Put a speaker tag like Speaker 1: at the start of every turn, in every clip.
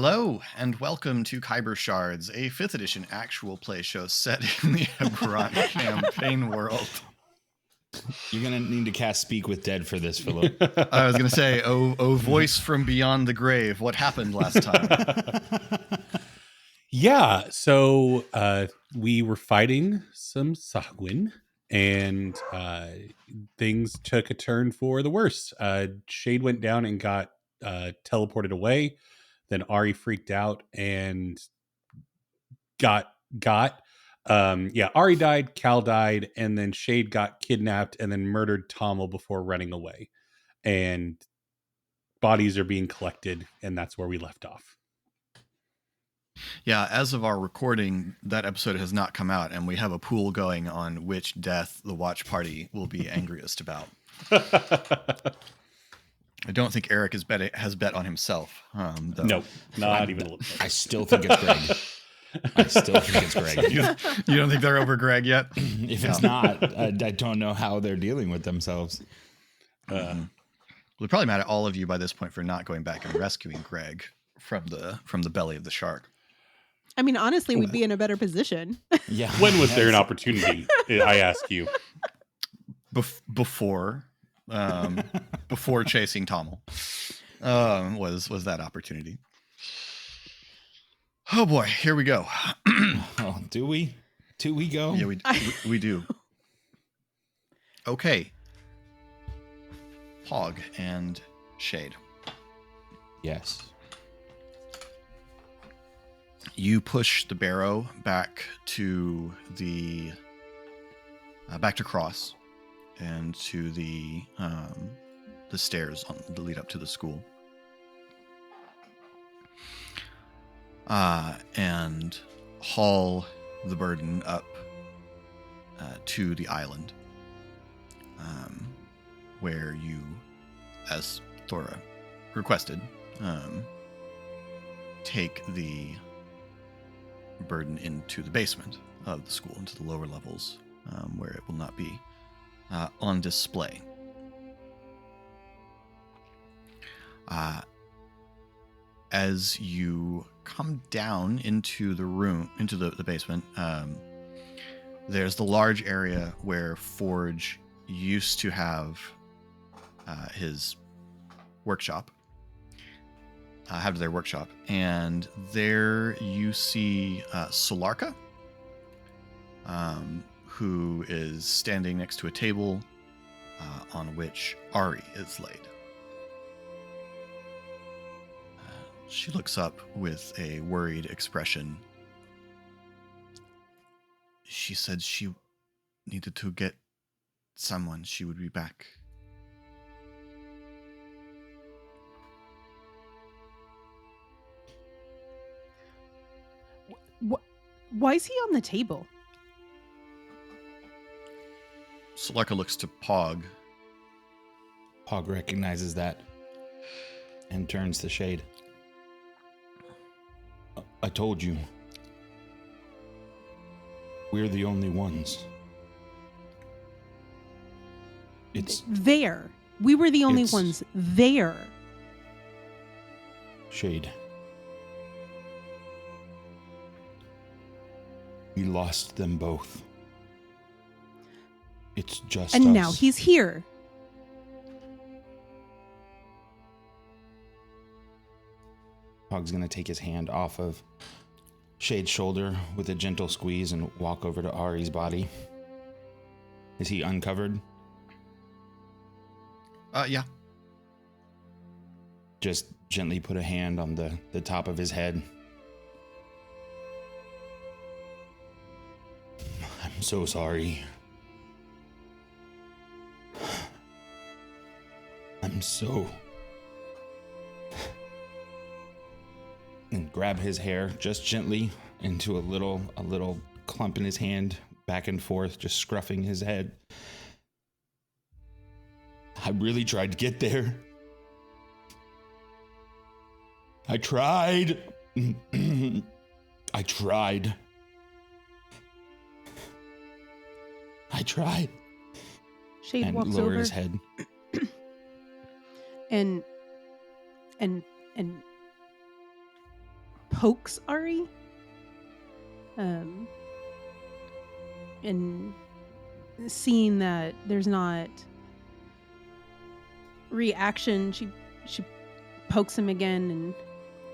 Speaker 1: Hello, and welcome to Khyber Shards, a 5th edition actual play show set in the Eberron campaign world.
Speaker 2: You're going to need to cast Speak with Dead for this, Philip.
Speaker 1: I was going to say, oh, voice from beyond the grave, what happened last time?
Speaker 3: Yeah, so we were fighting some Sagwin, and things took a turn for the worse. Shade went down and got teleported away. Then Ari freaked out and got. Ari died, Cal died, and then Shade got kidnapped and then murdered Tommel before running away. And bodies are being collected, and that's where we left off.
Speaker 1: Yeah, as of our recording, that episode has not come out, and we have a pool going on which death the watch party will be angriest about. I don't think Eric has bet on himself.
Speaker 3: No, not even a little bit.
Speaker 2: I still think it's Greg.
Speaker 1: You don't think they're over Greg yet?
Speaker 2: If it's not, I don't know how they're dealing with themselves.
Speaker 1: They're probably mad at all of you by this point for not going back and rescuing Greg from the belly of the shark.
Speaker 4: I mean, honestly, we'd be in a better position.
Speaker 2: Yeah.
Speaker 3: When was there an opportunity? I ask you.
Speaker 1: Before chasing Tommel, was that opportunity? Oh boy, here we go.
Speaker 2: Oh, do we? Do we go?
Speaker 1: Yeah, we do. Okay. Hog and Shade.
Speaker 2: Yes.
Speaker 1: You push the barrow back to Cross and to the stairs on the lead up to the school. And haul the burden up to the island, where you, as Thora requested, take the burden into the basement of the school, into the lower levels, where it will not be on display. As you come down into the room, into the basement, there's the large area where Forge used to have his workshop, have their workshop, and there you see Solarka, who is standing next to a table on which Ari is laid. She looks up with a worried expression. She said she needed to get someone. She would be back.
Speaker 4: Why is he on the table?
Speaker 1: Solarka looks to Pog.
Speaker 2: Pog recognizes that and turns to Shade. I told you. We're the only ones. It's
Speaker 4: there. We were the only ones there.
Speaker 2: Shade. We lost them both. It's just
Speaker 4: and
Speaker 2: us.
Speaker 4: Now he's here.
Speaker 2: Pog's gonna take his hand off of Shade's shoulder with a gentle squeeze and walk over to Ari's body. Is he uncovered?
Speaker 1: Yeah.
Speaker 2: Just gently put a hand on the top of his head. I'm so sorry. I'm so... And grab his hair just gently into a little clump in his hand, back and forth, just scruffing his head. I really tried to get there. I tried. I tried.
Speaker 4: Shade
Speaker 2: and
Speaker 4: walks
Speaker 2: lower
Speaker 4: over
Speaker 2: his head.
Speaker 4: and pokes Ari. And seeing that there's not reaction, she pokes him again, and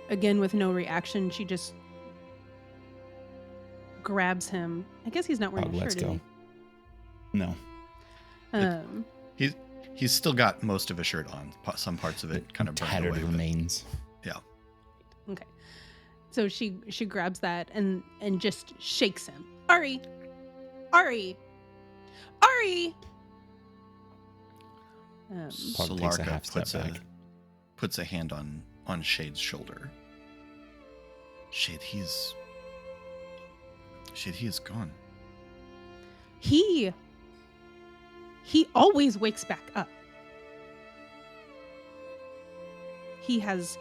Speaker 4: again with no reaction, she just grabs him. I guess he's not wearing
Speaker 2: Pog
Speaker 4: a
Speaker 2: lets
Speaker 4: shirt, is
Speaker 2: go. No.
Speaker 4: he?
Speaker 1: He's still got most of a shirt on. Some parts of it kind of burned
Speaker 2: tattered
Speaker 1: away, but-
Speaker 2: remains.
Speaker 1: Yeah.
Speaker 4: Okay. So she grabs that and just shakes him. Ari! Ari! Ari!
Speaker 2: Pog takes a half step back.
Speaker 1: Puts a hand on Shade's shoulder. Shade, he is gone.
Speaker 4: He always wakes back up. He has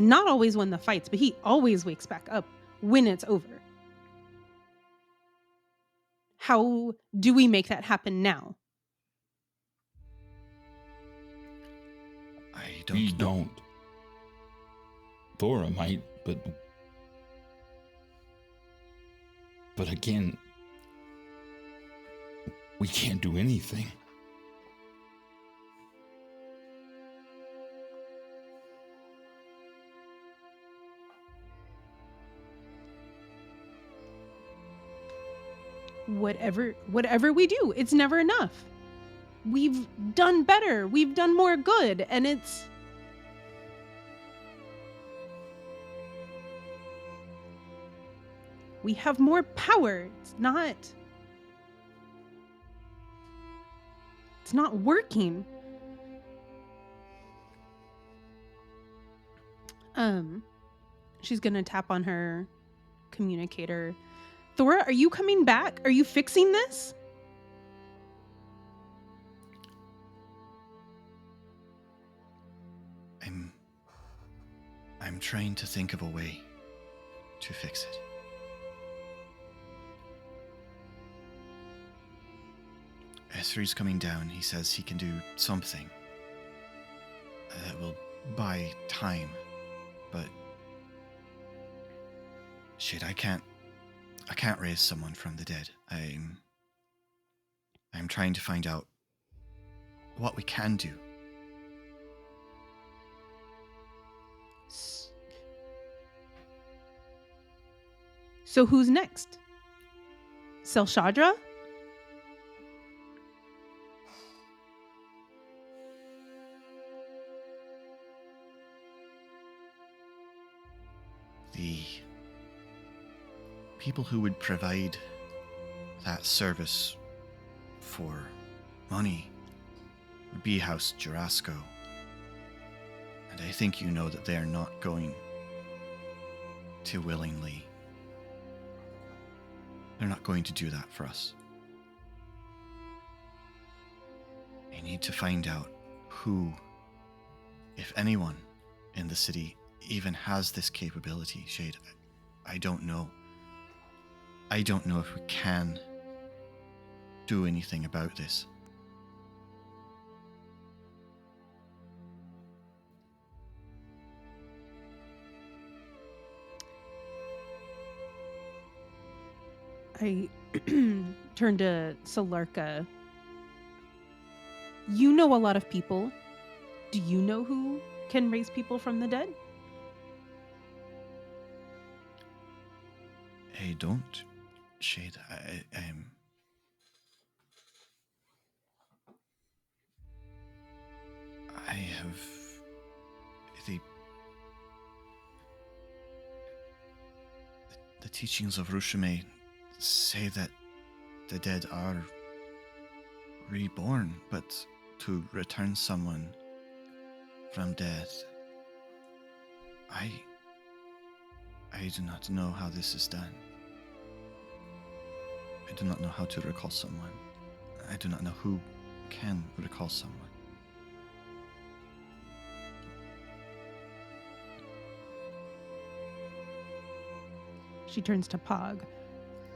Speaker 4: not always won the fights, but he always wakes back up when it's over. How do we make that happen now?
Speaker 1: I
Speaker 2: We
Speaker 1: don't know.
Speaker 2: don't. Thora might, but again, we can't do anything.
Speaker 4: Whatever we do, it's never enough. We've done better. We've done more good, and it's we have more power. It's not working. She's gonna tap on her communicator. Thora, are you coming back? Are you fixing this?
Speaker 1: I'm trying to think of a way to fix it. Esri's coming down. He says he can do something that will buy time, but shit, I can't raise someone from the dead. I'm trying to find out what we can do.
Speaker 4: So who's next? Selshadra?
Speaker 1: The people who would provide that service for money would be House Jurasco. And I think you know that they are not going to willingly. They're not going to do that for us. I need to find out who, if anyone, in the city even has this capability. Shade, I don't know. I don't know if we can do anything about this.
Speaker 4: I turn to Solarka. You know a lot of people. Do you know who can raise people from the dead?
Speaker 1: I don't, Shade. I have the teachings of Rushime say that the dead are reborn, but to return someone from death, I do not know how this is done. I do not know how to recall someone. I do not know who can recall someone.
Speaker 4: She turns to Pog.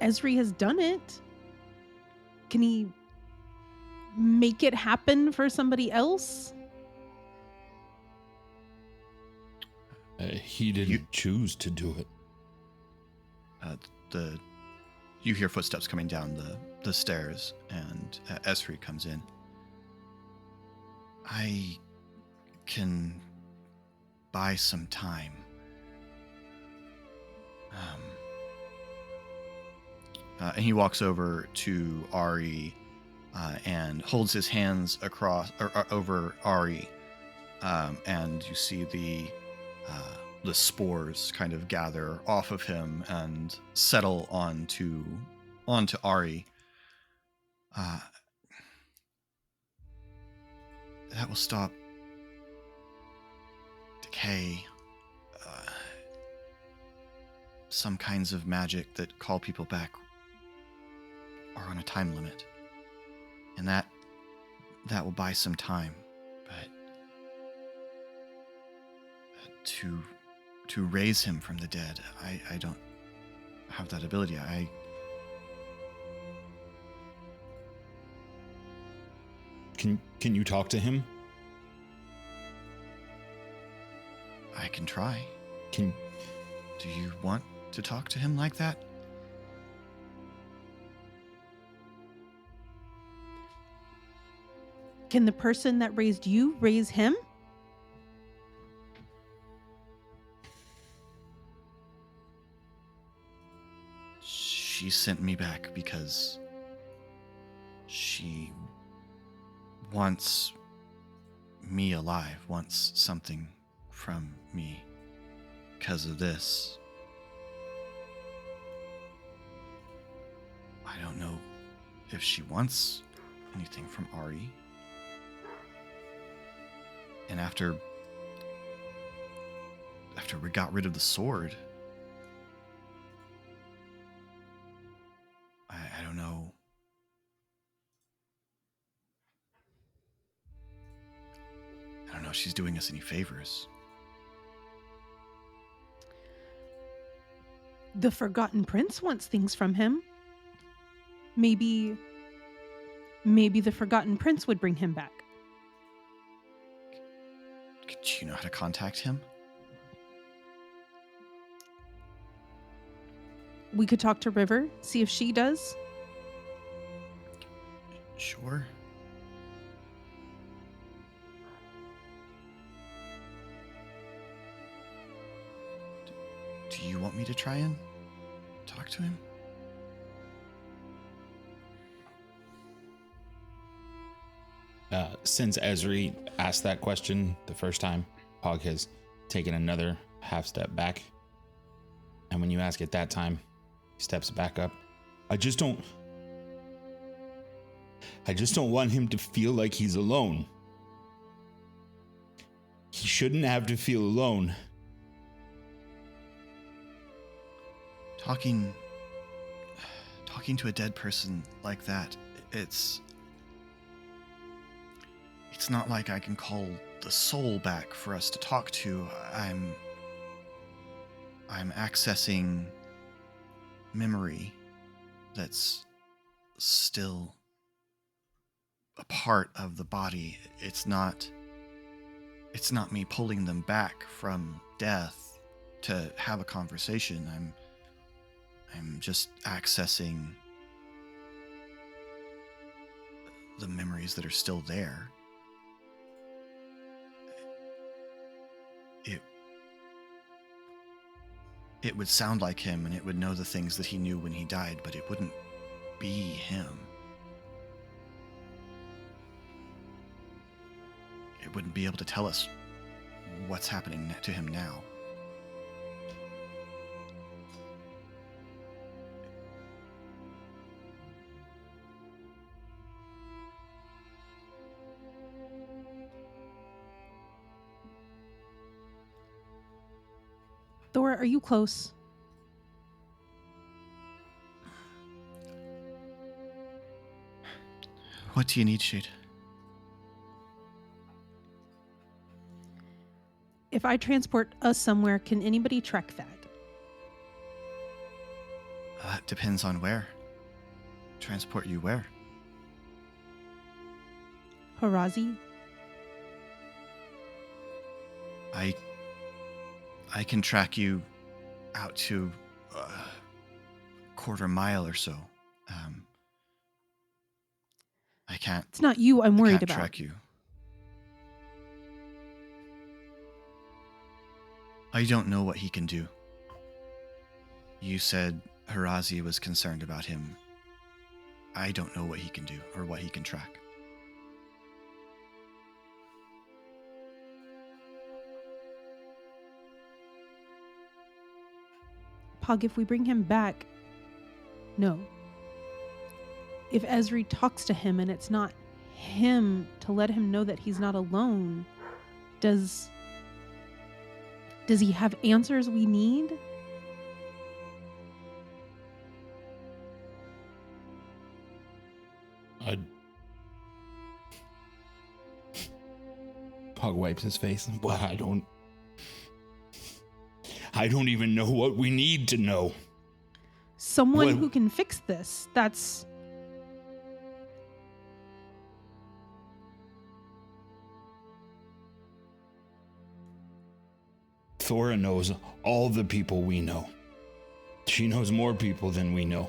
Speaker 4: Esri has done it. Can he make it happen for somebody else?
Speaker 2: He didn't choose to do it.
Speaker 1: You hear footsteps coming down the stairs, and Esri comes in. I can buy some time. And he walks over to Ari and holds his hands across or over Ari, and you see the spores kind of gather off of him and settle onto Ari. That will stop decay. Some kinds of magic that call people back are on a time limit, and that will buy some time. But to raise him from the dead, I don't have that ability.
Speaker 2: Can you talk to him?
Speaker 1: I can try.
Speaker 2: Do
Speaker 1: you want to talk to him like that?
Speaker 4: Can the person that raised you raise him?
Speaker 1: She sent me back because she wants me alive, wants something from me because of this. I don't know if she wants anything from Ari. And after we got rid of the sword, I don't know. I don't know if she's doing us any favors.
Speaker 4: The Forgotten Prince wants things from him. Maybe the Forgotten Prince would bring him back.
Speaker 1: Do you know how to contact him?
Speaker 4: We could talk to River, see if she does.
Speaker 1: Sure. Do you want me to try and talk to him?
Speaker 2: Since Esri asked that question the first time, Pog has taken another half step back. And when you ask it that time, he steps back up. I just don't want him to feel like he's alone. He shouldn't have to feel alone.
Speaker 1: Talking to a dead person like that, it's not like I can call the soul back for us to talk to. I'm accessing memory that's still a part of the body. It's not me pulling them back from death to have a conversation. I'm just accessing the memories that are still there. It would sound like him, and it would know the things that he knew when he died, but it wouldn't be him. It wouldn't be able to tell us what's happening to him now.
Speaker 4: Thora, are you close?
Speaker 1: What do you need, Shade?
Speaker 4: If I transport us somewhere, can anybody track that?
Speaker 1: That depends on where. Transport you where?
Speaker 4: Harazi?
Speaker 1: I I can track you out to a quarter mile or so. I can't.
Speaker 4: It's not you I'm
Speaker 1: I
Speaker 4: worried
Speaker 1: can't
Speaker 4: about.
Speaker 1: track you. I don't know what he can do. You said Harazi was concerned about him. I don't know what he can do or what he can track.
Speaker 4: Pog, if we bring him back, no. If Ezri talks to him and it's not him, to let him know that he's not alone, does he have answers we need?
Speaker 2: Pog wipes his face. Well, I don't even know what we need to know.
Speaker 4: Someone who can fix this. That's...
Speaker 2: Thora knows all the people we know. She knows more people than we know.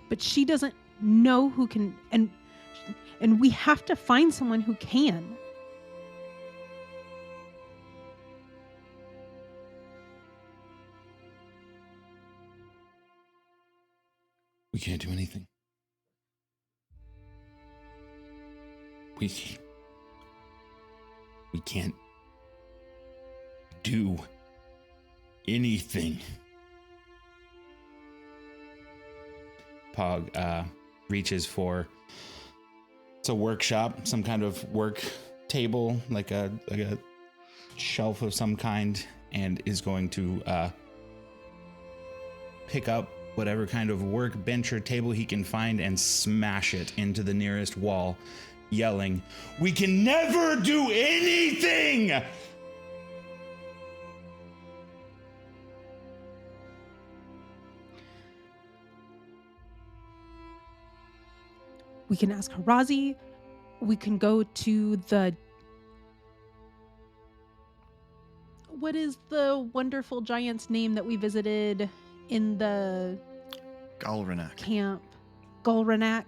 Speaker 4: But she doesn't know who can... And we have to find someone who can.
Speaker 2: We can't do anything. We can't do anything. Pog reaches for, it's a workshop, some kind of work table, like a shelf of some kind, and is going to pick up whatever kind of workbench or table he can find and smash it into the nearest wall, yelling, "We can never do anything!"
Speaker 4: We can ask Harazi. We can go to the... What is the wonderful giant's name that we visited in the
Speaker 1: Galranak.
Speaker 4: camp? Gulranak.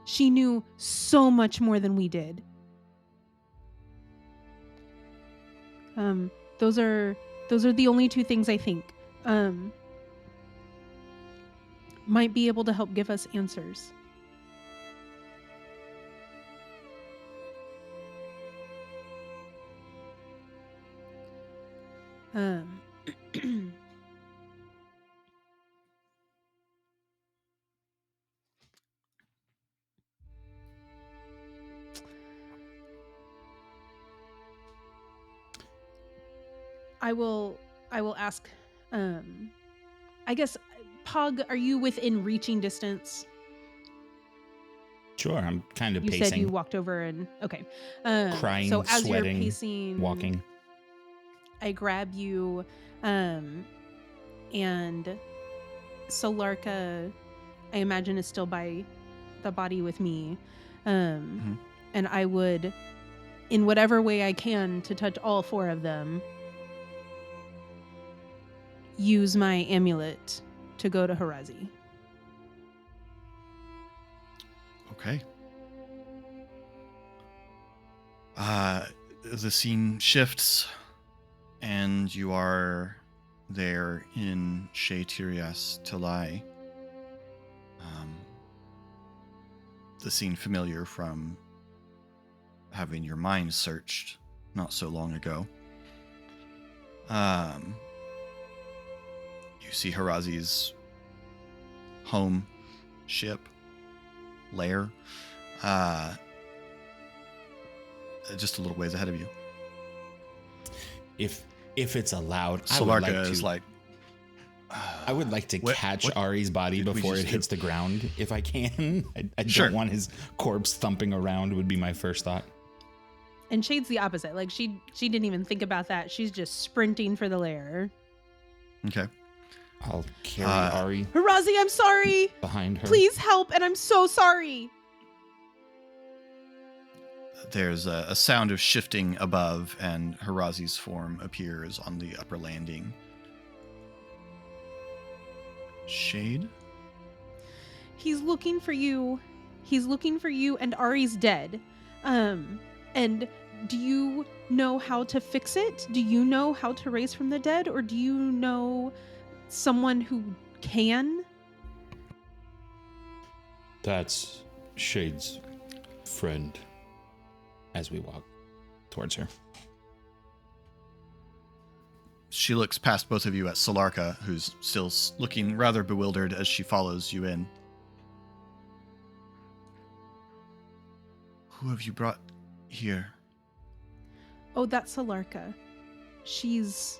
Speaker 4: She knew so much more than we did. Those are the only two things I think might be able to help give us answers. I will ask, I guess, Pog, are you within reaching distance?
Speaker 2: Sure, I'm kind of
Speaker 4: You
Speaker 2: pacing.
Speaker 4: said you walked over and, okay.
Speaker 2: Crying,
Speaker 4: so as
Speaker 2: sweating,
Speaker 4: you're pacing,
Speaker 2: walking.
Speaker 4: I grab you, and Solarka, I imagine, is still by the body with me. And I would, in whatever way I can to touch all four of them, use my amulet to go to Harazi.
Speaker 1: Okay. The scene shifts, and you are there in Shea Tirias Talai. The scene familiar from having your mind searched not so long ago. You see Harazi's home, ship, lair, just a little ways ahead of you.
Speaker 2: If it's allowed,
Speaker 1: Solarka is like,
Speaker 2: I would like to catch Ari's body before it hits the ground if I can. I
Speaker 1: Sure.
Speaker 2: don't want his corpse thumping around would be my first thought.
Speaker 4: And Shade's the opposite. Like she didn't even think about that. She's just sprinting for the lair.
Speaker 1: Okay.
Speaker 2: I'll carry Ari
Speaker 4: Harazi, I'm sorry.
Speaker 2: behind her.
Speaker 4: Please help, and I'm so sorry.
Speaker 1: there's a sound of shifting above, and Harazi's form appears on the upper landing. Shade?
Speaker 4: He's looking for you. He's looking for you, and Ari's dead. And do you know how to fix it? Do you know how to raise from the dead, or do you know someone who can?
Speaker 2: That's Shade's friend as we walk towards her.
Speaker 1: She looks past both of you at Solarka, who's still looking rather bewildered as she follows you in. Who have you brought here?
Speaker 4: Oh, that's Solarka. She's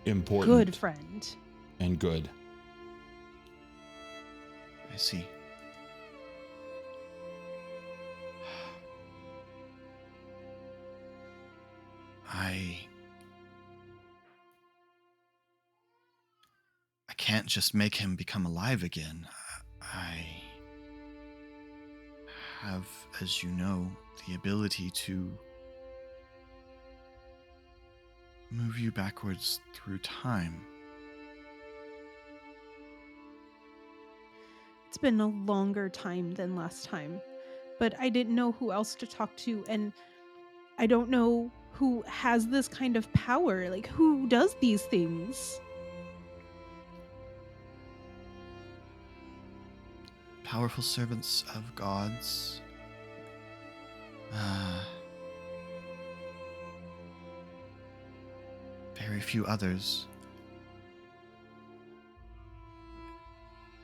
Speaker 2: Important
Speaker 4: good friend.
Speaker 2: and good.
Speaker 1: I see. I can't just make him become alive again. I have, as you know, the ability to move you backwards through time.
Speaker 4: It's been a longer time than last time, but I didn't know who else to talk to, and I don't know who has this kind of power. Like, who does these things?
Speaker 1: Powerful servants of gods. Very few others.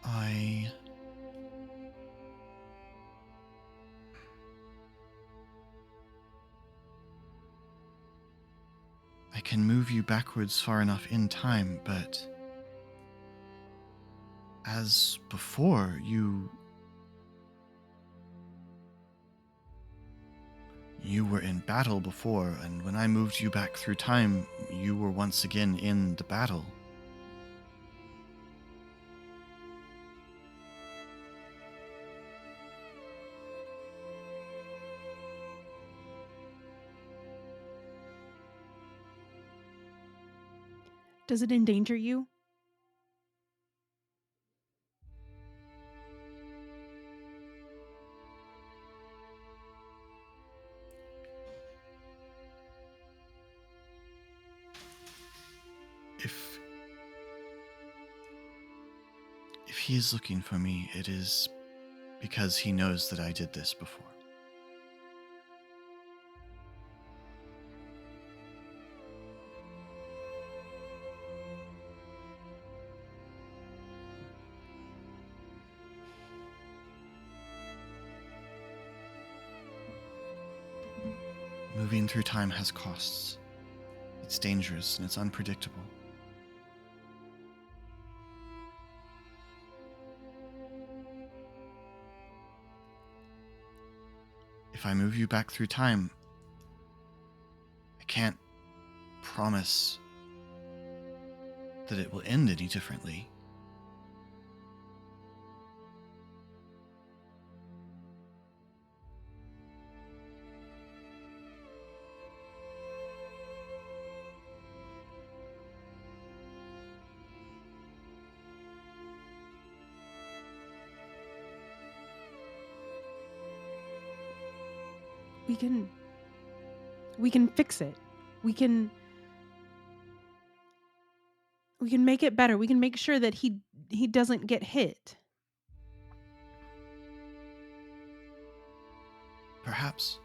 Speaker 1: I can move you backwards far enough in time, but as before, you were in battle before, and when I moved you back through time, you were once again in the battle.
Speaker 4: Does it endanger you?
Speaker 1: If he is looking for me, it is because he knows that I did this before. Moving through time has costs. It's dangerous and it's unpredictable. If I move you back through time, I can't promise that it will end any differently.
Speaker 4: We can fix it. We can make it better. We can make sure that he doesn't get hit.
Speaker 1: Perhaps.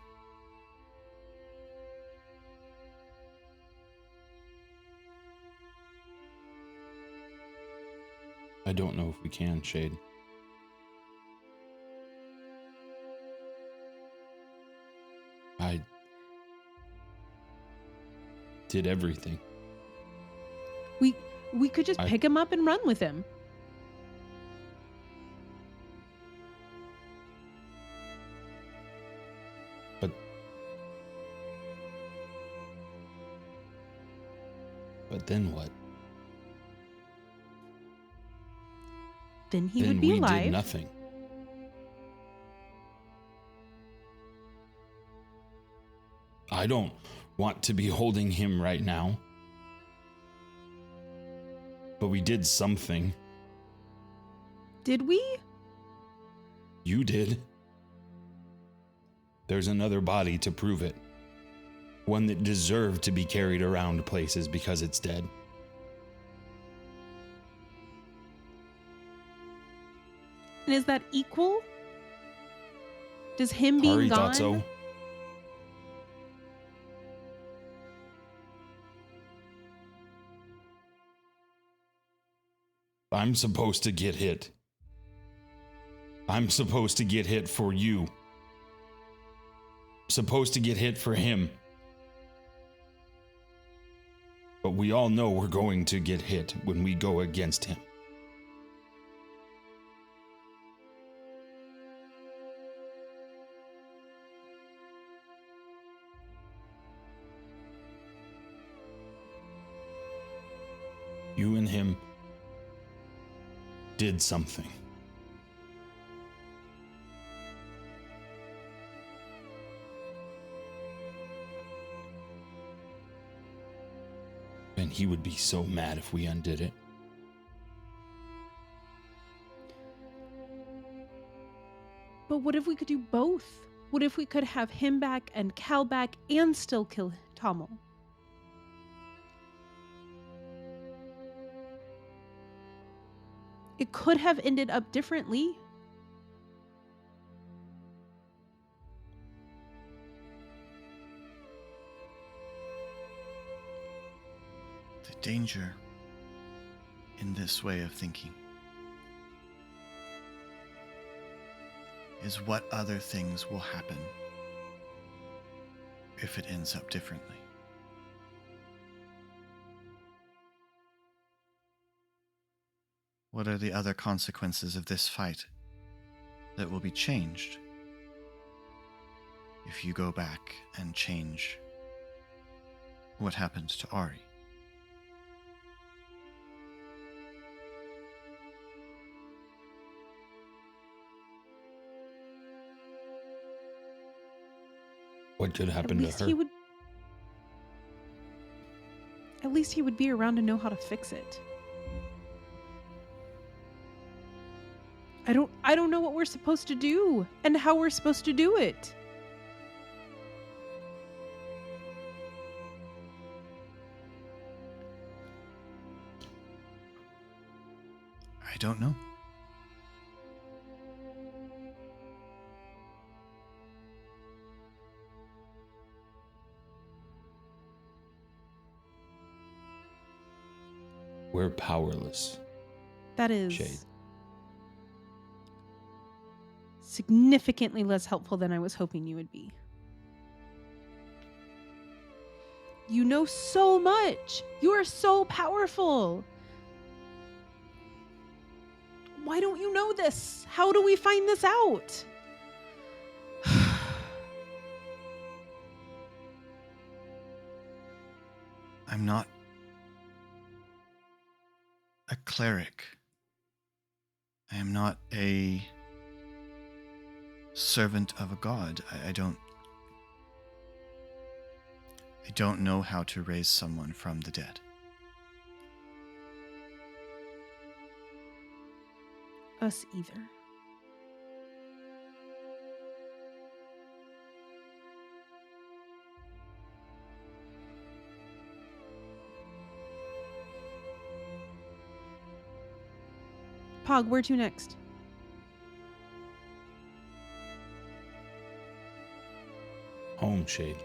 Speaker 2: I don't know if we can, Shade. I did everything.
Speaker 4: We could just pick him up and run with him.
Speaker 2: But then what?
Speaker 4: Then he
Speaker 2: then
Speaker 4: would be
Speaker 2: we
Speaker 4: alive.
Speaker 2: did nothing. I don't want to be holding him right now. But we did something.
Speaker 4: Did we?
Speaker 2: You did. There's another body to prove it. One that deserved to be carried around places because it's dead.
Speaker 4: And is that equal? Does him being
Speaker 2: Ari
Speaker 4: gone?
Speaker 2: thought so. I'm supposed to get hit. I'm supposed to get hit for you. Supposed to get hit for him. But we all know we're going to get hit when we go against him. You and him did something. And he would be so mad if we undid it.
Speaker 4: But what if we could do both? What if we could have him back and Cal back and still kill Tommel? It could have ended up differently.
Speaker 1: The danger in this way of thinking is what other things will happen if it ends up differently. What are the other consequences of this fight that will be changed if you go back and change what happened to Ari?
Speaker 2: What could happen to her?
Speaker 4: At least he would be around to know how to fix it. I don't know what we're supposed to do and how we're supposed to do it.
Speaker 1: I don't know.
Speaker 2: We're powerless.
Speaker 4: That is
Speaker 2: Shade.
Speaker 4: significantly less helpful than I was hoping you would be. You know so much. You are so powerful. Why don't you know this? How do we find this out?
Speaker 1: I'm not a cleric. I am not a servant of a god. I don't know how to raise someone from the dead.
Speaker 4: Us either. Pog, where to next?
Speaker 2: Home, Shade.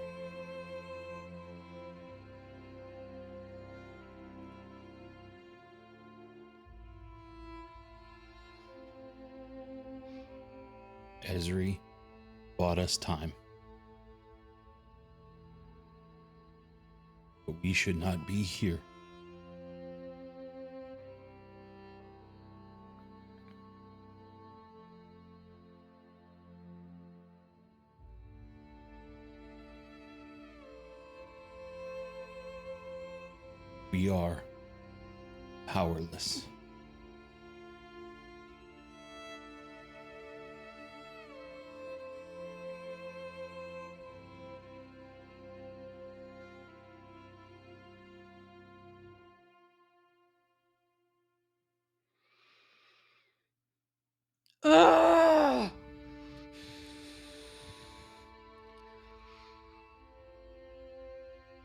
Speaker 2: Ezri bought us time. But we should not be here. We are powerless.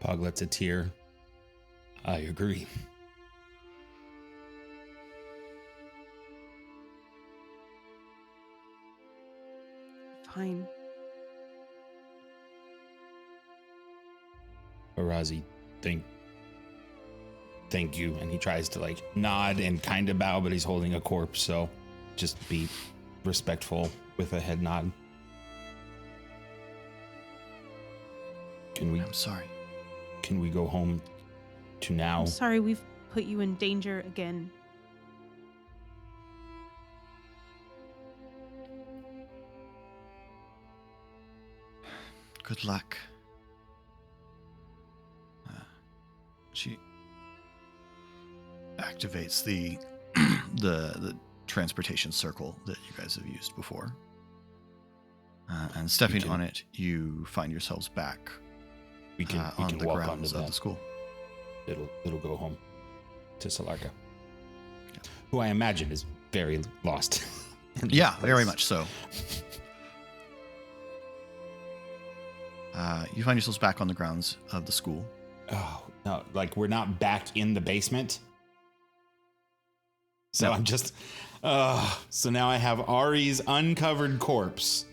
Speaker 2: Pog lets a tear. I agree.
Speaker 4: Fine.
Speaker 2: Arazi, thank you. And he tries to like nod and kind of bow, but he's holding a corpse, so just be respectful with a head nod.
Speaker 1: I'm sorry.
Speaker 2: Can we go home to now?
Speaker 4: I'm sorry we've put you in danger again.
Speaker 1: Good luck. She activates the the transportation circle that you guys have used before. And stepping on it, you find yourselves back
Speaker 2: We can
Speaker 1: on the
Speaker 2: walk
Speaker 1: grounds
Speaker 2: onto
Speaker 1: of
Speaker 2: that.
Speaker 1: the school.
Speaker 2: It'll go home to Salarka, who I imagine is very lost.
Speaker 1: Yeah, very much so. You find yourselves back on the grounds of the school.
Speaker 2: Oh no! Like we're not back in the basement. So
Speaker 1: No.
Speaker 2: I'm just. So now I have Ari's uncovered corpse,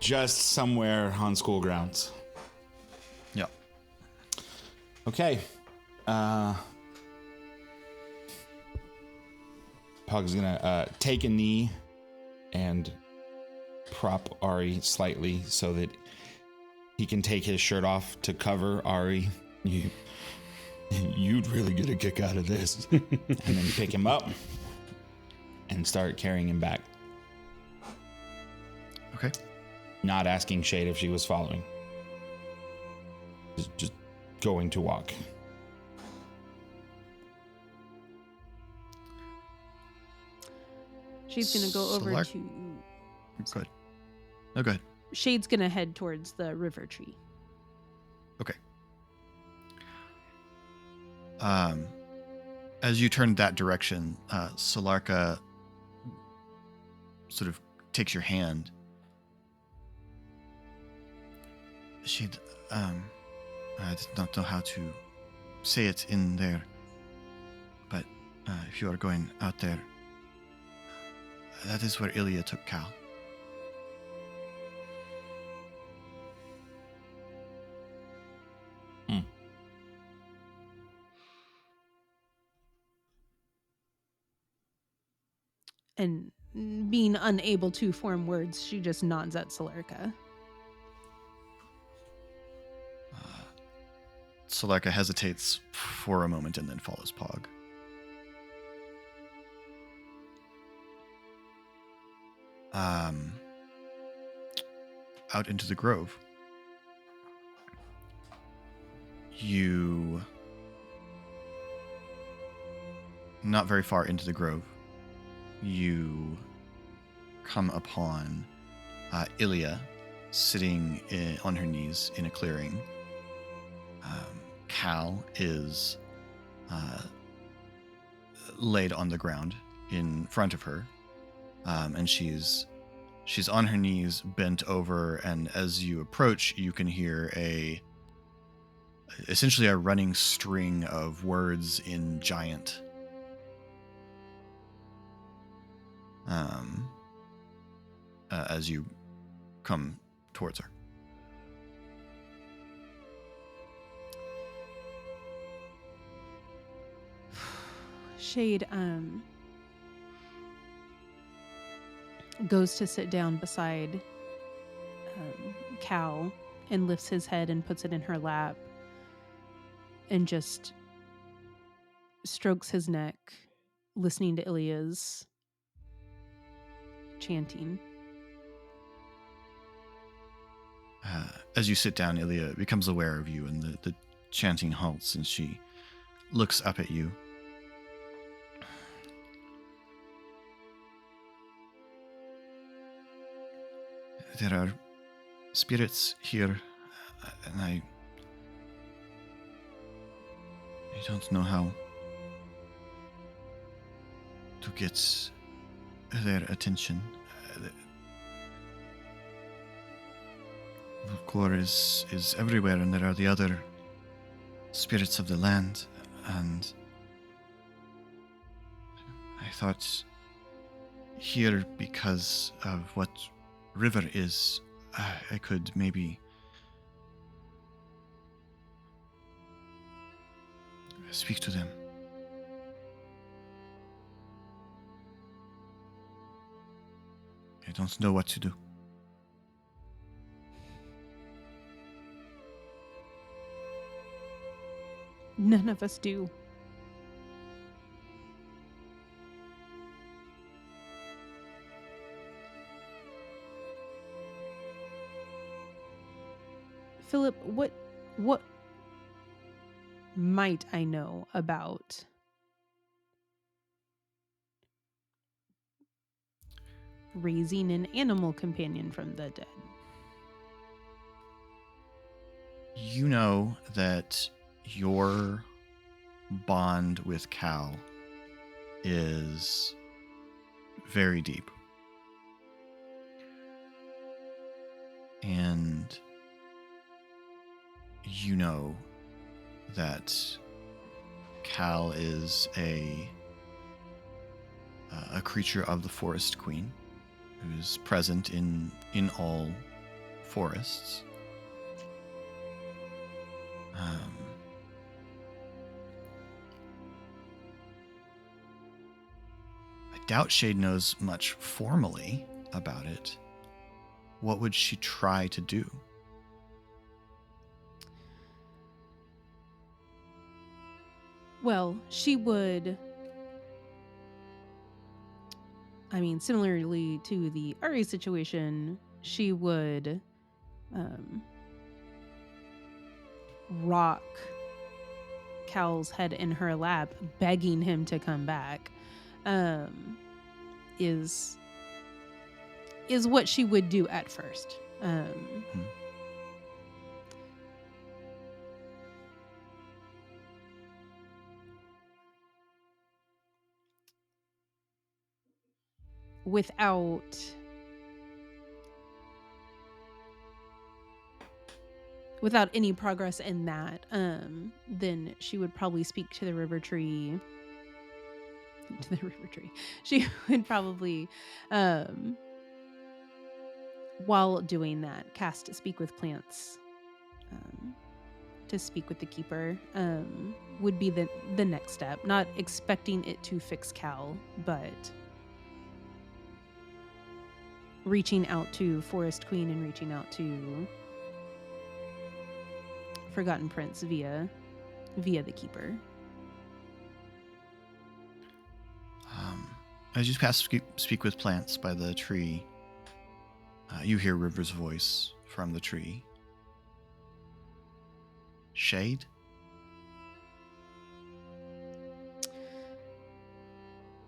Speaker 2: just somewhere on school grounds.
Speaker 1: Yeah.
Speaker 2: Okay. Pug's gonna take a knee and prop Ari slightly so that he can take his shirt off to cover Ari. You'd really get a kick out of this. And then pick him up and start carrying him back.
Speaker 1: Okay.
Speaker 2: Not asking Shade if she was following. Just going to walk.
Speaker 4: Shade's gonna go over
Speaker 1: Select-
Speaker 4: to.
Speaker 1: Good. Oh, good.
Speaker 4: Shade's gonna head towards the river tree.
Speaker 1: Okay. As you turn that direction, Solarka sort of takes your hand. I did not know how to say it in there, but if you are going out there, that is where Ilya took Cal.
Speaker 4: And being unable to form words, she just nods at Solarka.
Speaker 1: Solarka hesitates for a moment and then follows Pog. Out into the grove. You... Not very far into the grove, you come upon Ilya sitting on her knees in a clearing. Cal is laid on the ground in front of her, and she's on her knees, bent over, and as you approach, you can hear essentially a running string of words in Giant. As you come towards her.
Speaker 4: Shade goes to sit down beside Cal and lifts his head and puts it in her lap and just strokes his neck, listening to Ilya's chanting.
Speaker 1: As you sit down, Ilya becomes aware of you, and the chanting halts, and she looks up at you. There are spirits here, and I don't know how to get their attention. Lukor is everywhere, and there are the other spirits of the land, and I thought here, because of what River is, I could maybe speak to them. I don't know what to do.
Speaker 4: None of us do. Philip, what might I know about raising an animal companion from the dead?
Speaker 1: You know that your bond with Cal is very deep. And you know that Cal is a creature of the Forest Queen who's present in all forests. I doubt Shade knows much formally about it. What would she try to do?
Speaker 4: Well, she would, I mean, similarly to the Ari situation, she would rock Cal's head in her lap, begging him to come back, is what she would do at first. Without any progress in that, then she would probably speak to the river tree. She would probably, while doing that, cast Speak with Plants to speak with the keeper. Would be the next step. Not expecting it to fix Cal, but reaching out to Forest Queen and reaching out to Forgotten Prince via the keeper.
Speaker 1: As you pass Speak with Plants by the tree, you hear River's voice from the tree. Shade?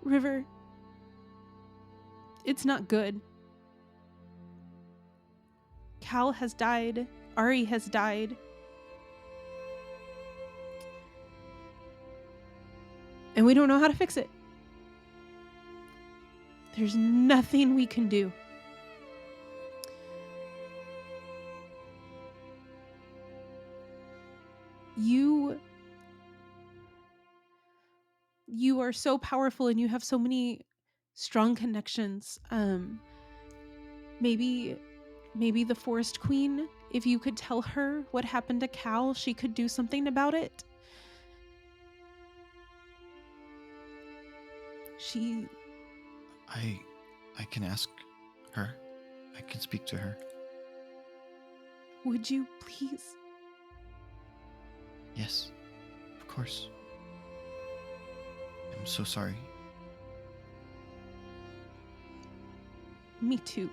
Speaker 4: River, it's not good. Cal has died. Ari has died. And we don't know how to fix it. There's nothing we can do. You are so powerful and you have so many strong connections. Maybe the Forest Queen, if you could tell her what happened to Cal, she could do something about it.
Speaker 1: I can ask her. I can speak to her.
Speaker 4: Would you please?
Speaker 1: Yes, of course. I'm so sorry.
Speaker 4: Me too.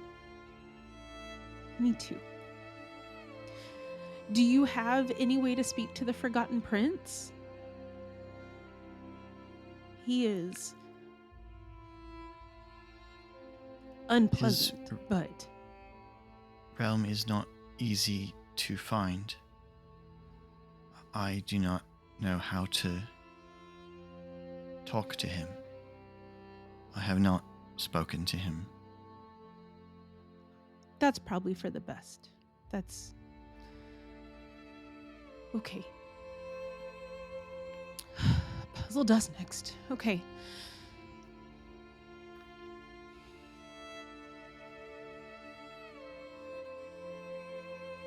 Speaker 4: Me too. Do you have any way to speak to the Forgotten Prince? He is unpleasant, but
Speaker 1: realm is not easy to find. I do not know how to talk to him. I have not spoken to him.
Speaker 4: that's probably for the best. That's Okay. Puzzle dust next. Okay.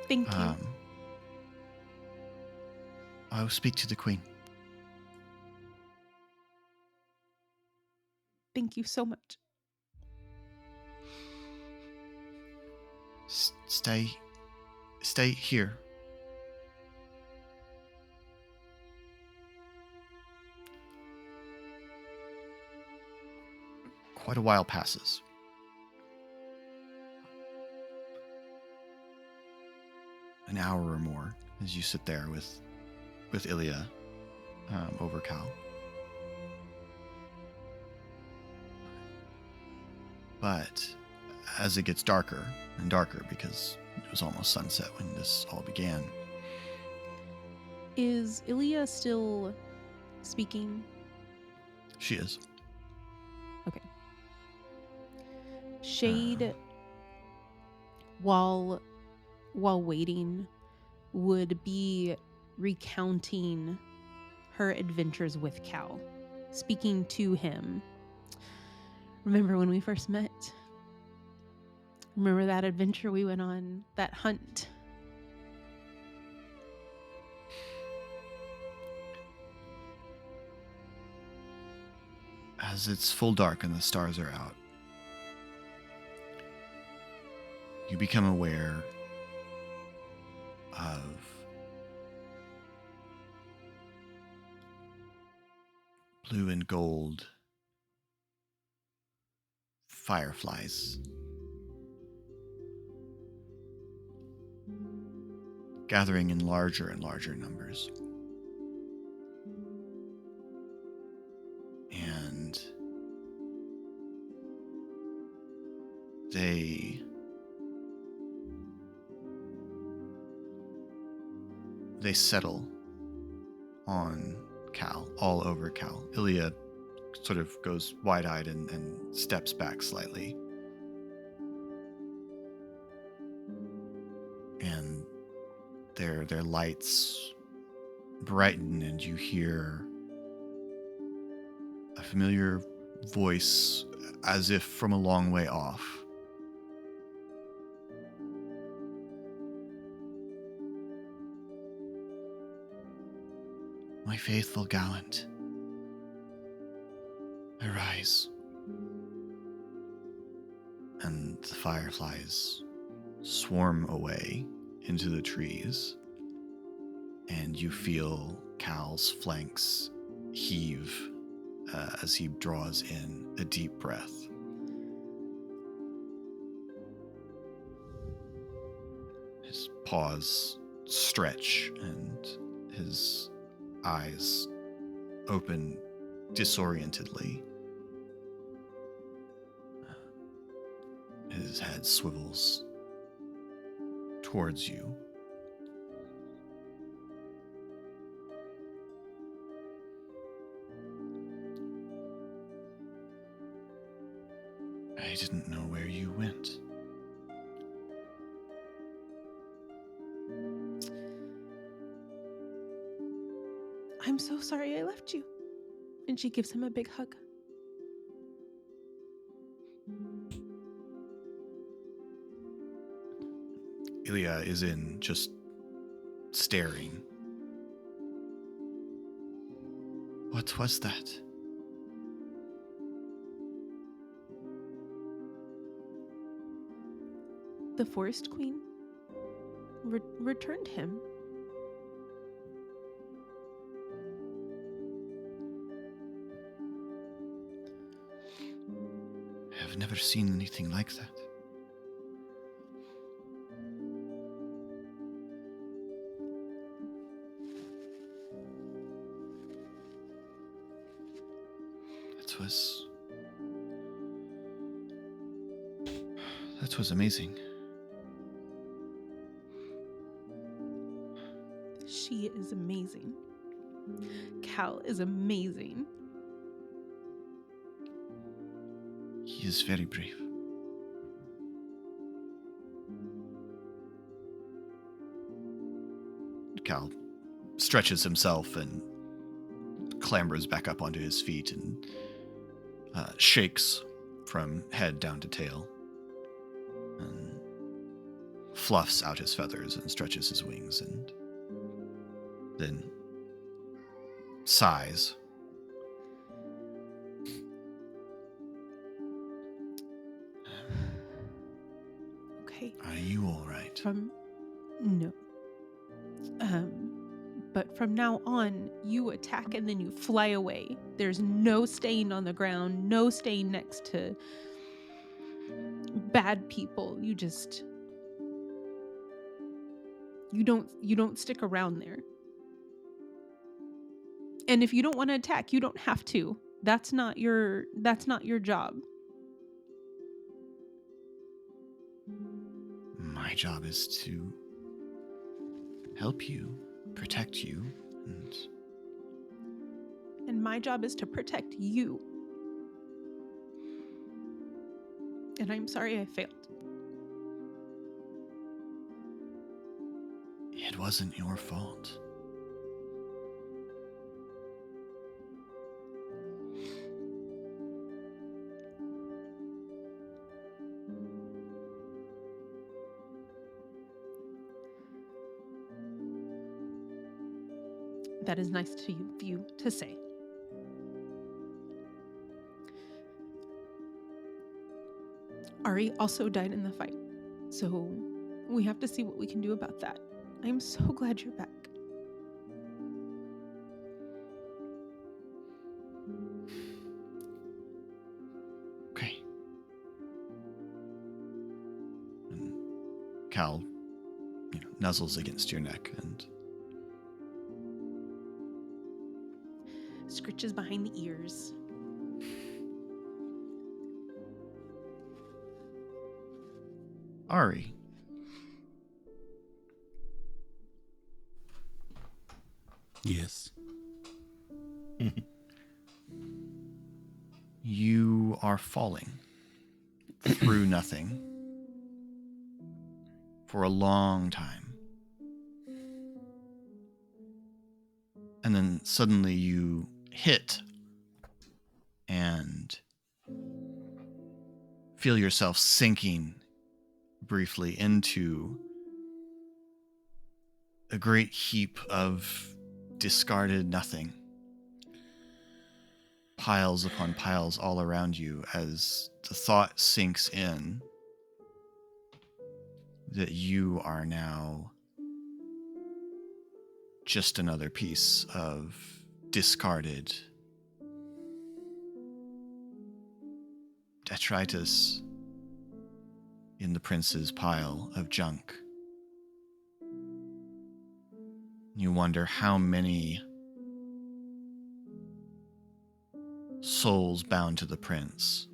Speaker 4: Thank you.
Speaker 1: I will speak to the queen.
Speaker 4: Thank you so much.
Speaker 1: Stay here. Quite a while passes. An hour or more as you sit there with Ilya over Cal. But as it gets darker and darker, because it was almost sunset when this all began.
Speaker 4: Is Ilya still speaking?
Speaker 1: She is.
Speaker 4: Okay. Shade, while waiting, would be recounting her adventures with Cal, speaking to him. Remember when we first met? Remember that adventure we went on, that hunt?
Speaker 1: As it's full dark and the stars are out, you become aware of blue and gold fireflies gathering in larger and larger numbers. And they settle on Cal, all over Cal. Ilya sort of goes wide-eyed and steps back slightly. And their lights brighten, and you hear a familiar voice as if from a long way off. My faithful gallant, arise. And the fireflies swarm away into the trees, and you feel Cal's flanks heave as he draws in a deep breath. His paws stretch and his eyes open disorientedly. His head swivels towards you. I didn't know where you went.
Speaker 4: I'm so sorry I left you. And she gives him a big hug.
Speaker 1: Ilya is in just staring. What was that?
Speaker 4: The Forest Queen returned him.
Speaker 1: I've never seen anything like that. That was amazing.
Speaker 4: She is amazing. Cal is amazing.
Speaker 1: He is very brave. Cal stretches himself and clambers back up onto his feet and shakes from head down to tail and fluffs out his feathers and stretches his wings and then sighs.
Speaker 4: Okay.
Speaker 1: Are you all right?
Speaker 4: No. But from now on, you attack and then you fly away. There's no staying on the ground, no staying next to bad people. You don't stick around there. And if you don't want to attack, you don't have to. That's not your job.
Speaker 1: My job is to help you, protect you,
Speaker 4: And my job is to protect you. And I'm sorry I failed.
Speaker 1: it wasn't your fault.
Speaker 4: That is nice to you to say. Ari also died in the fight, so we have to see what we can do about that. I'm so glad you're back.
Speaker 1: Okay. And Cal, nuzzles against your neck and
Speaker 4: Scritches behind the ears.
Speaker 1: Ari.
Speaker 3: Yes.
Speaker 1: You are falling through nothing for a long time. And then suddenly you hit and feel yourself sinking briefly into a great heap of discarded nothing. Piles upon piles all around you as the thought sinks in that you are now just another piece of discarded detritus in the prince's pile of junk. You wonder how many souls bound to the prince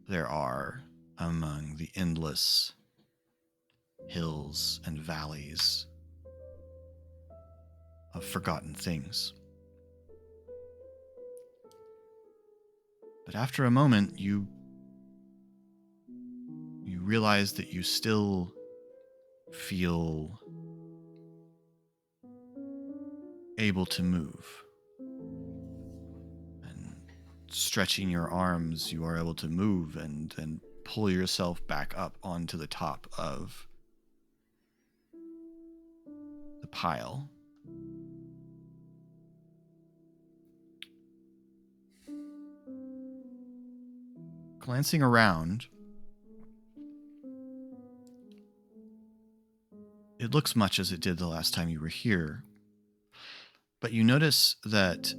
Speaker 1: there are among the endless hills and valleys of forgotten things. But after a moment, you realize that you still feel able to move. And stretching your arms, you are able to move and pull yourself back up onto the top of the pile. Glancing around, it looks much as it did the last time you were here, but you notice that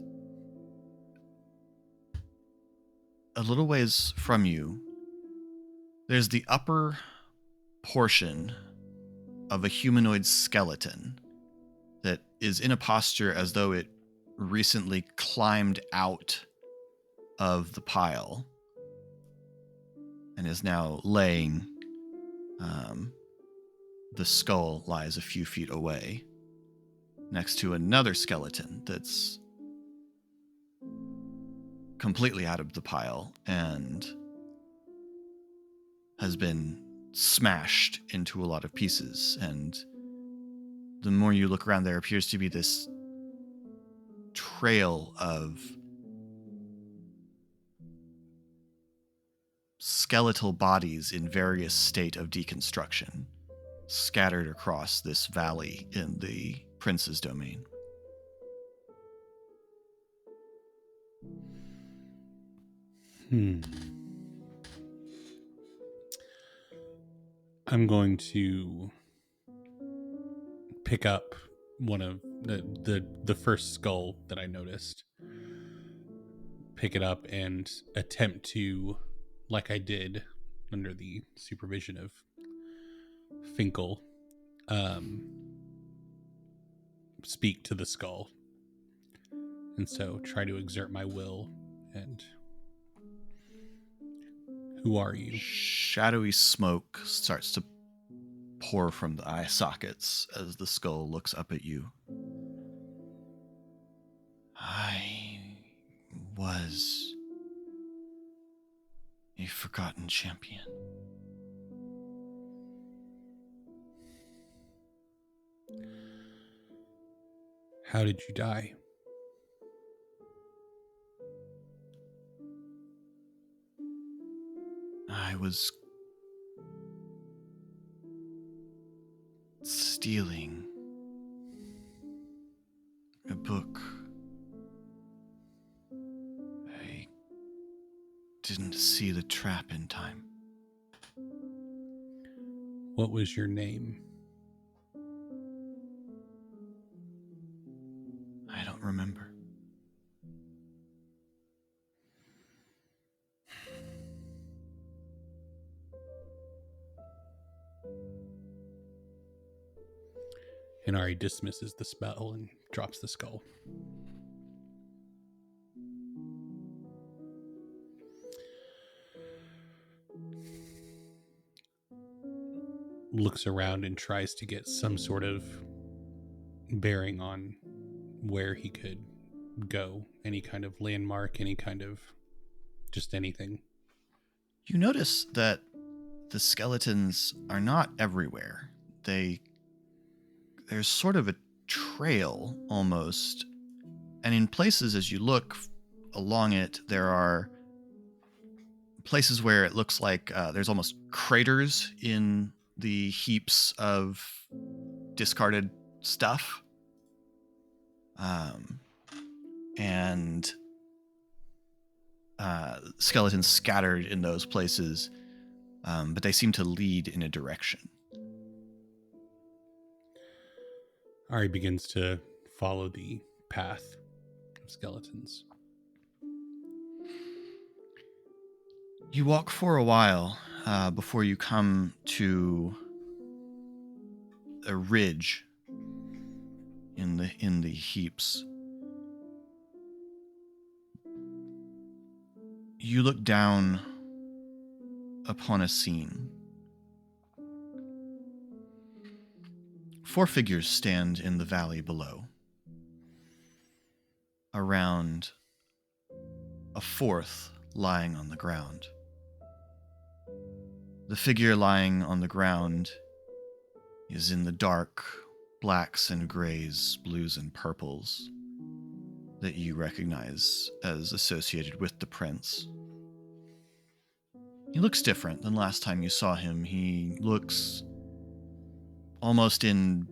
Speaker 1: a little ways from you, there's the upper portion of a humanoid skeleton that is in a posture as though it recently climbed out of the pile and is now laying. The skull lies a few feet away next to another skeleton that's completely out of the pile and has been smashed into a lot of pieces, and the more you look around, there appears to be this trail of skeletal bodies in various state of deconstruction scattered across this valley in the prince's domain.
Speaker 3: I'm going to pick up one of the first skull that I noticed. Pick it up and attempt to, like I did under the supervision of Finkel, speak to the skull. And so try to exert my will. And who are you?
Speaker 1: Shadowy smoke starts to pour from the eye sockets as the skull looks up at you. I was a forgotten champion.
Speaker 3: How did you die?
Speaker 1: I was stealing a book. I didn't see the trap in time.
Speaker 3: What was your name?
Speaker 1: I don't remember.
Speaker 3: Inari dismisses the spell and drops the skull. Looks around and tries to get some sort of bearing on where he could go. Any kind of landmark, any kind of just anything.
Speaker 1: You notice that the skeletons are not everywhere. There's sort of a trail almost, and in places as you look along it, there are places where it looks like there's almost craters in the heaps of discarded stuff, and skeletons scattered in those places, but they seem to lead in a direction.
Speaker 3: Ari begins to follow the path of skeletons.
Speaker 1: You walk for a while before you come to a ridge in the heaps. You look down upon a scene. 4 figures stand in the valley below. Around a 4th lying on the ground. The figure lying on the ground is in the dark blacks and grays, blues and purples that you recognize as associated with the prince. He looks different than last time you saw him. He looks almost in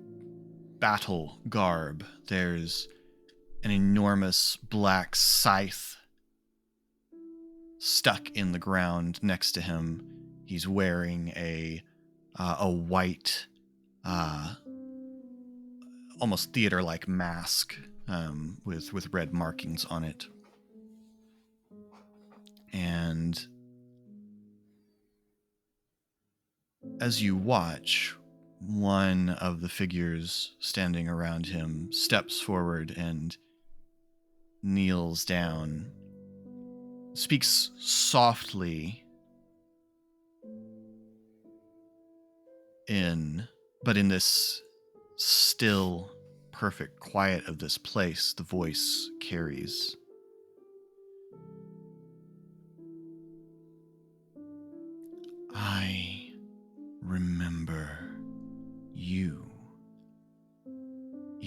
Speaker 1: battle garb. There's an enormous black scythe stuck in the ground next to him. He's wearing a white, almost theater-like mask with red markings on it. And as you watch, one of the figures standing around him steps forward and kneels down, speaks softly but in this still, perfect quiet of this place, the voice carries. I remember you.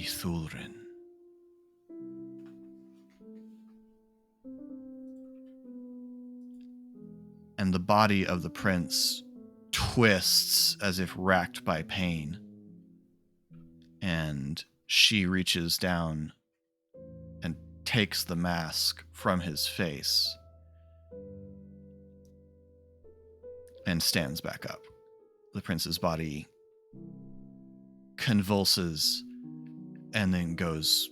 Speaker 1: Ithulrin. And the body of the prince twists as if racked by pain. And she reaches down and takes the mask from his face and stands back up. The prince's body convulses and then goes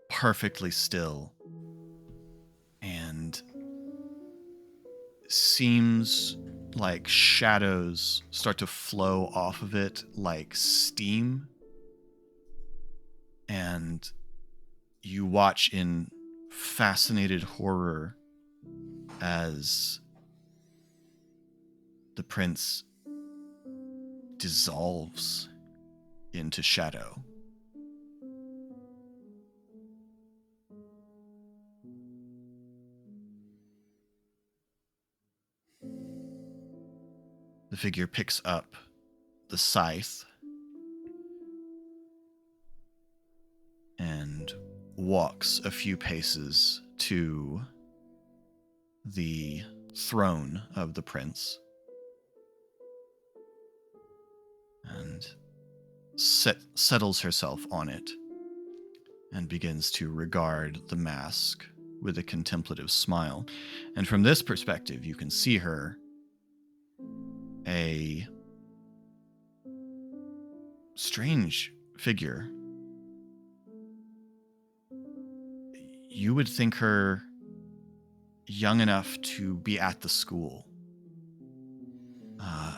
Speaker 1: perfectly still and seems like shadows start to flow off of it like steam. And you watch in fascinated horror as the prince dissolves into shadow. The figure picks up the scythe and walks a few paces to the throne of the prince and settles herself on it and begins to regard the mask with a contemplative smile. And from this perspective, you can see her a strange figure. You would think her young enough to be at the school.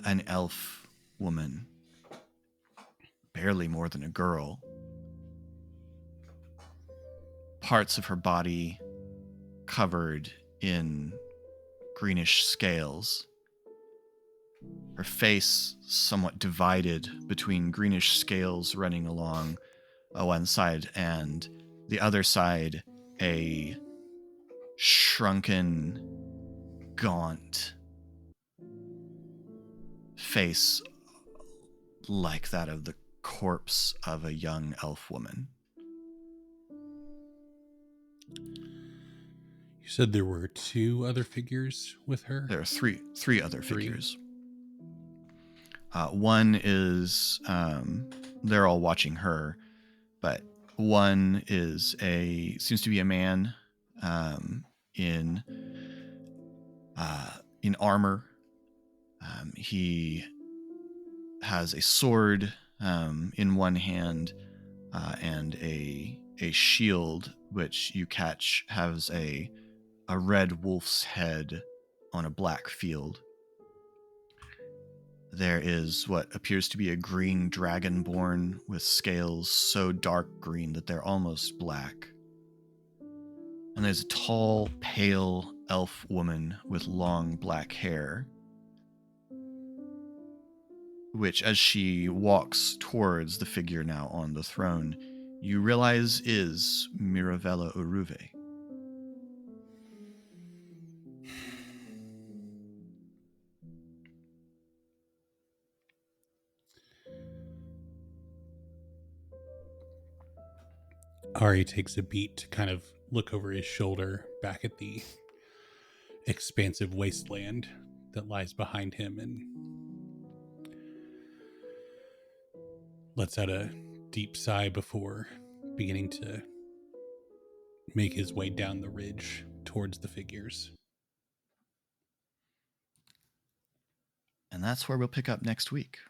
Speaker 1: An elf woman, barely more than a girl. Parts of her body covered in greenish scales. Her face somewhat divided between greenish scales running along one side and the other side, a shrunken, gaunt face like that of the corpse of a young elf woman.
Speaker 3: You said there were 2 other figures with her?
Speaker 1: There are three other figures. One is, they're all watching her, but one is seems to be a man in armor. He has a sword in one hand and a shield, which you catch has a red wolf's head on a black field. There is what appears to be a green dragonborn with scales so dark green that they're almost black. And there's a tall, pale elf woman with long black hair, which, as she walks towards the figure now on the throne, you realize is Mirabella Uruve.
Speaker 3: Ari takes a beat to kind of look over his shoulder back at the expansive wasteland that lies behind him and lets out a deep sigh before beginning to make his way down the ridge towards the figures.
Speaker 1: And that's where we'll pick up next week.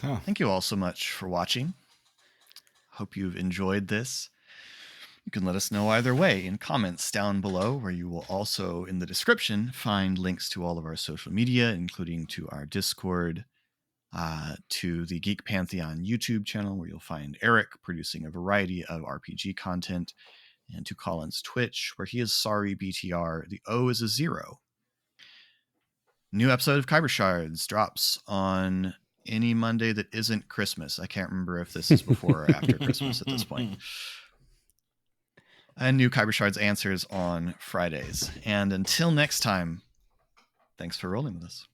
Speaker 2: Oh.
Speaker 1: Thank you all so much for watching. Hope you've enjoyed this. You can let us know either way in comments down below, where you will also, in the description, find links to all of our social media, including to our Discord, to the Geek Pantheon YouTube channel, where you'll find Eric producing a variety of RPG content, and to Colin's Twitch, where he is sorry BTR. The O is a 0. New episode of Khyber Shards drops on any Monday that isn't Christmas. I can't remember if this is before or after Christmas at this point. And new Khyber Shards answers on Fridays. And until next time, thanks for rolling with us.